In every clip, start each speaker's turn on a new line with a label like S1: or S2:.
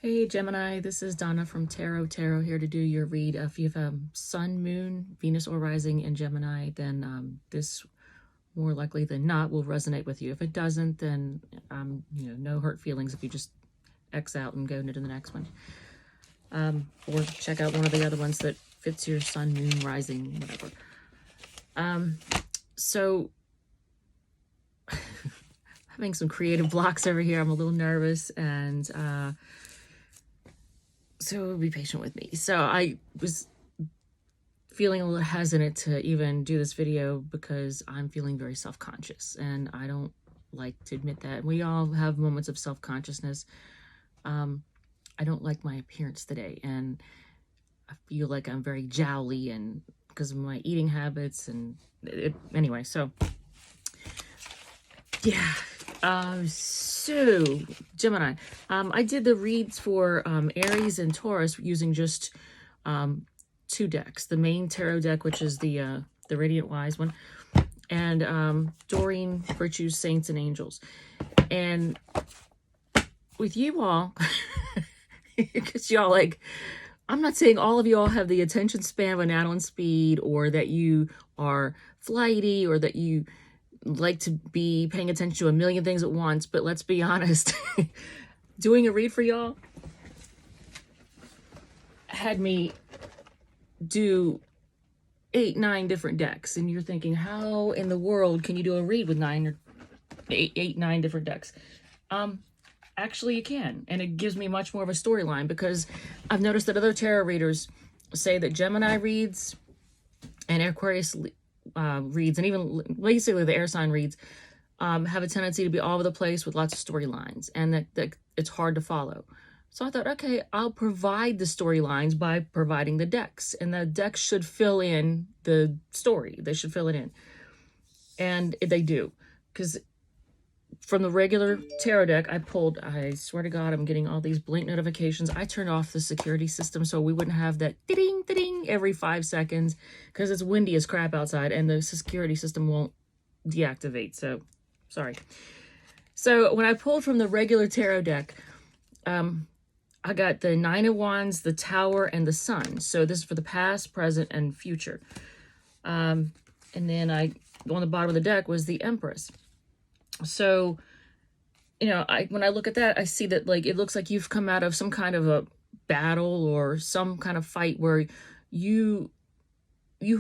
S1: Hey Gemini, this is Donna from Tarot here to do your read. If you have Sun, Moon, Venus, or Rising in Gemini, then this more likely than not will resonate with you. If it doesn't, then no hurt feelings if you just X out and go into the next one. Or check out one of the other ones that fits your Sun, Moon, Rising, whatever. So having some creative blocks over here. I'm a little nervous and so be patient with me. So I was feeling a little hesitant to even do this video because I'm feeling very self-conscious, and I don't like to admit that. We all have moments of self-consciousness. I don't like my appearance today, and I feel like I'm very jowly, and because of my eating habits, and anyway, so yeah. So Gemini, I did the reads for Aries and Taurus using just 2 decks: the main tarot deck, which is the Radiant Wise one, and Doreen, Virtues, Saints, and Angels. And with you all, because y'all, like, I'm not saying all of y'all have the attention span of an Adeline Speed, or that you are flighty, or that you like to be paying attention to a million things at once, but let's be honest. Doing a read for y'all had me do 8, 9 different decks, and you're thinking, how in the world can you do a read with 9 or 8, 9 different decks? Actually you can, and it gives me much more of a storyline, because I've noticed that other tarot readers say that Gemini reads and Aquarius reads, and even basically the air sign reads, have a tendency to be all over the place with lots of storylines, and that it's hard to follow. So I thought, okay, I'll provide the storylines by providing the decks, and the decks should fill in the story. They should fill it in, and they do. Because from the regular tarot deck I pulled, I swear to God, I'm getting all these blink notifications. I turned off the security system so we wouldn't have that ding ding every 5 seconds, because it's windy as crap outside and the security system won't deactivate. So sorry. So when I pulled from the regular tarot deck, I got the 9 of Wands, the Tower, and the Sun. So this is for the past, present, and future. And then on the bottom of the deck was the Empress. So, when I look at that, I see that, like, it looks like you've come out of some kind of a battle or some kind of fight where you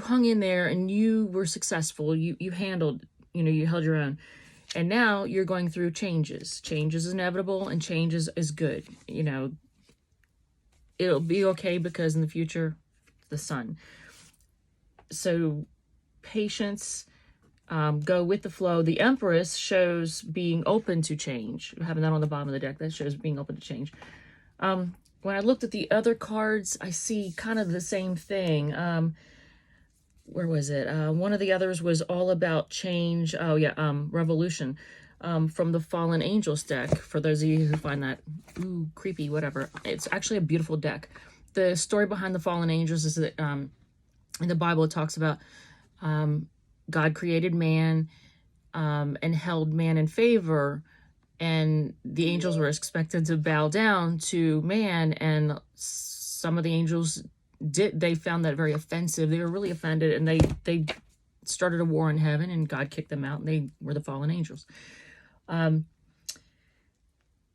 S1: hung in there and you were successful. You handled, you held your own. And now you're going through changes. Change is inevitable, and change is good. It'll be okay, because in the future, the Sun. So patience. Go with the flow. The Empress shows being open to change. Having that on the bottom of the deck, that shows being open to change. When I looked at the other cards, I see kind of the same thing. Where was it? One of the others was all about change. Oh yeah, Revolution, from the Fallen Angels deck. For those of you who find that creepy, whatever, it's actually a beautiful deck. The story behind the Fallen Angels is that in the Bible it talks about God created man and held man in favor, and the angels were expected to bow down to man, and some of the angels did. They found that very offensive. They were really offended, and they started a war in heaven, and God kicked them out, and they were the fallen angels.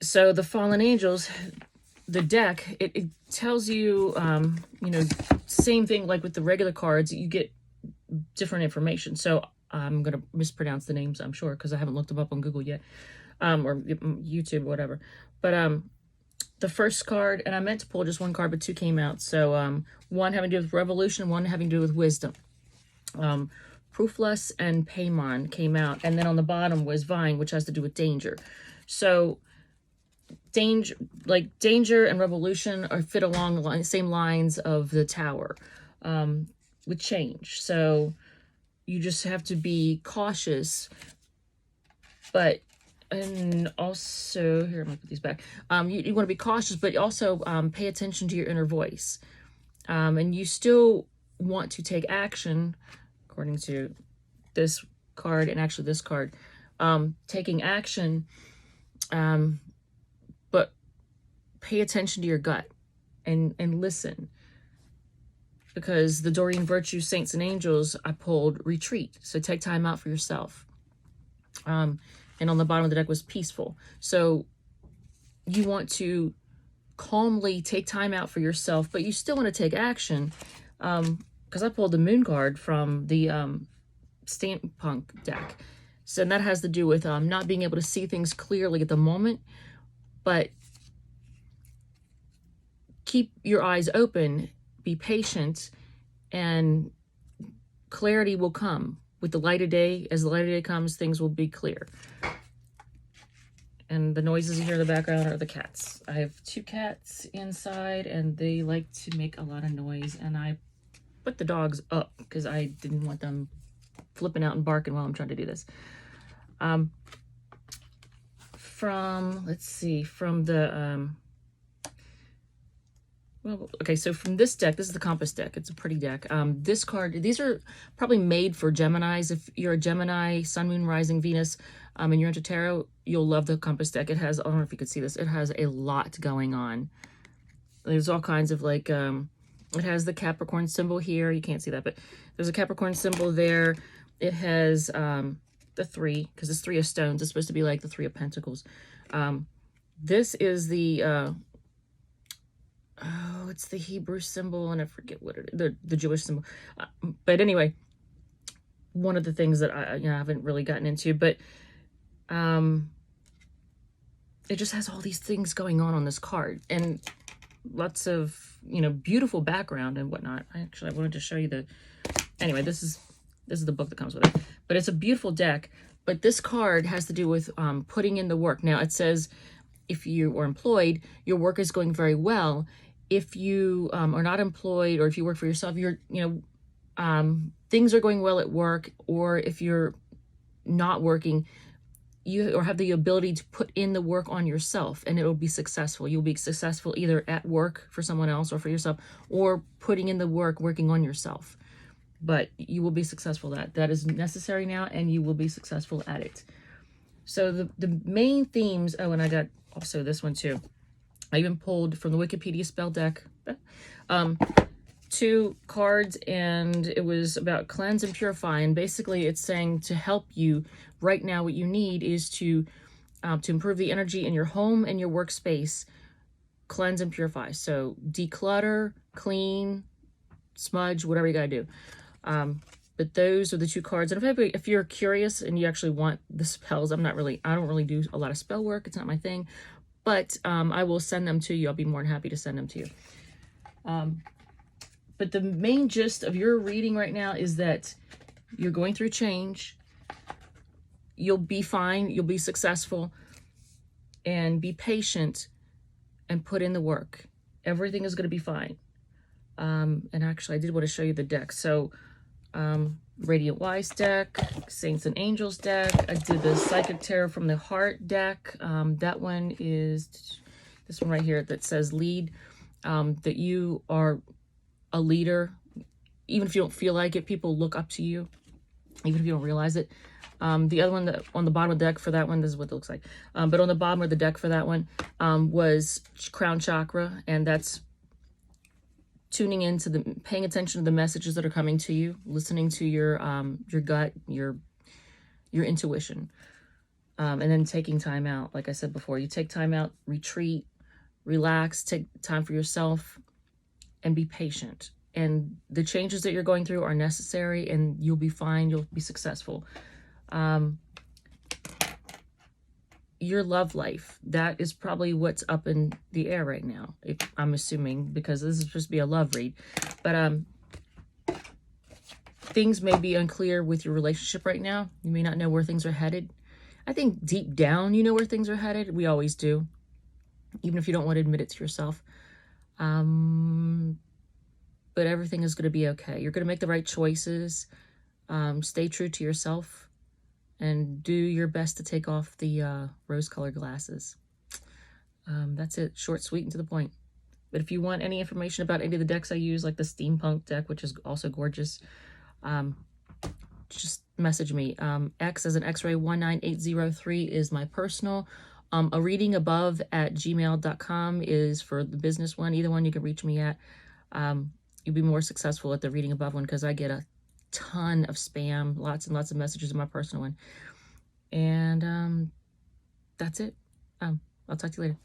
S1: So the fallen angels, the deck, it tells you, same thing like with the regular cards, you get different information. So I'm going to mispronounce the names, I'm sure, because I haven't looked them up on Google yet, or YouTube, whatever. But the first card, and I meant to pull just 1 card, but 2 came out. So one having to do with Revolution, one having to do with Wisdom. Proofless and Paimon came out, and then on the bottom was Vine, which has to do with danger. So danger and Revolution are fit along the same lines of the Tower, with change. So you just have to be cautious, and also, here, I'm gonna put these back. You want to be cautious, but also pay attention to your inner voice. And you still want to take action, according to this card, and actually this card, taking action, but pay attention to your gut and listen. Because the Doreen Virtue, Saints and Angels, I pulled retreat. So take time out for yourself. And on the bottom of the deck was peaceful. So you want to calmly take time out for yourself, but you still want to take action. Because I pulled the Moon card from the Steampunk deck. So that has to do with not being able to see things clearly at the moment, but keep your eyes open, be patient, and clarity will come with the light of day. As the light of day comes, things will be clear. And the noises you hear in the background are the cats. I have 2 cats inside, and they like to make a lot of noise, and I put the dogs up because I didn't want them flipping out and barking while I'm trying to do this. Let's see, from the, well, okay, so from this deck, this is the Compass deck. It's a pretty deck. This card, these are probably made for Geminis. If you're a Gemini, Sun, Moon, Rising, Venus, and you're into tarot, you'll love the Compass deck. It has, I don't know if you can see this, it has a lot going on. There's all kinds of like, it has the Capricorn symbol here. You can't see that, but there's a Capricorn symbol there. It has the 3, because it's 3 of stones. It's supposed to be like the 3 of Pentacles. This is the, oh, it's the Hebrew symbol, and I forget what it is, the Jewish symbol. But anyway, one of the things that I haven't really gotten into, but it just has all these things going on this card, and lots of, beautiful background and whatnot. I wanted to show you anyway, this is the book that comes with it, but it's a beautiful deck. But this card has to do with putting in the work. Now it says, if you are employed, your work is going very well. If you are not employed, or if you work for yourself, things are going well at work. Or if you're not working, you have the ability to put in the work on yourself, and it'll be successful. You'll be successful either at work for someone else or for yourself, or putting in the work, working on yourself. But you will be successful at that. That is necessary now, and you will be successful at it. So the main themes, oh, and I got also this one too. I even pulled from the Wikipedia spell deck 2 cards, and it was about cleanse and purify. And basically it's saying to help you right now, what you need is to improve the energy in your home and your workspace. Cleanse and purify. So declutter, clean, smudge, whatever you gotta do. But those are the 2 cards. And if you're curious and you actually want the spells, I don't really do a lot of spell work. It's not my thing, but I will send them to you. I'll be more than happy to send them to you. But the main gist of your reading right now is that you're going through change. You'll be fine. You'll be successful, and be patient and put in the work. Everything is going to be fine. And actually I did want to show you the deck. So, Radiant Wise deck, Saints and Angels deck. I did the Psychic Tarot from the Heart deck. That one is this one right here that says lead, that you are a leader. Even if you don't feel like it, people look up to you, even if you don't realize it. The other one that on the bottom of the deck for that one, this is what it looks like. But on the bottom of the deck for that one was Crown Chakra, and that's tuning into paying attention to the messages that are coming to you, listening to your gut, your intuition, and then taking time out. Like I said before, you take time out, retreat, relax, take time for yourself, and be patient. And the changes that you're going through are necessary, and you'll be fine. You'll be successful. Your love life, that is probably what's up in the air right now, if I'm assuming, because this is supposed to be a love read. But things may be unclear with your relationship right now. You may not know where things are headed. I think deep down you know where things are headed. We always do, even if you don't want to admit it to yourself. But everything is going to be okay. You're going to make the right choices. Stay true to yourself. And do your best to take off the rose-colored glasses. That's it. Short, sweet, and to the point. But if you want any information about any of the decks I use, like the Steampunk deck, which is also gorgeous, just message me. X as an X-ray 19803 is my personal. A reading above at gmail.com is for the business one. Either one you can reach me at. You'll be more successful at the reading above one because I get a ton of spam, lots and lots of messages in my personal one. And that's it. I'll talk to you later.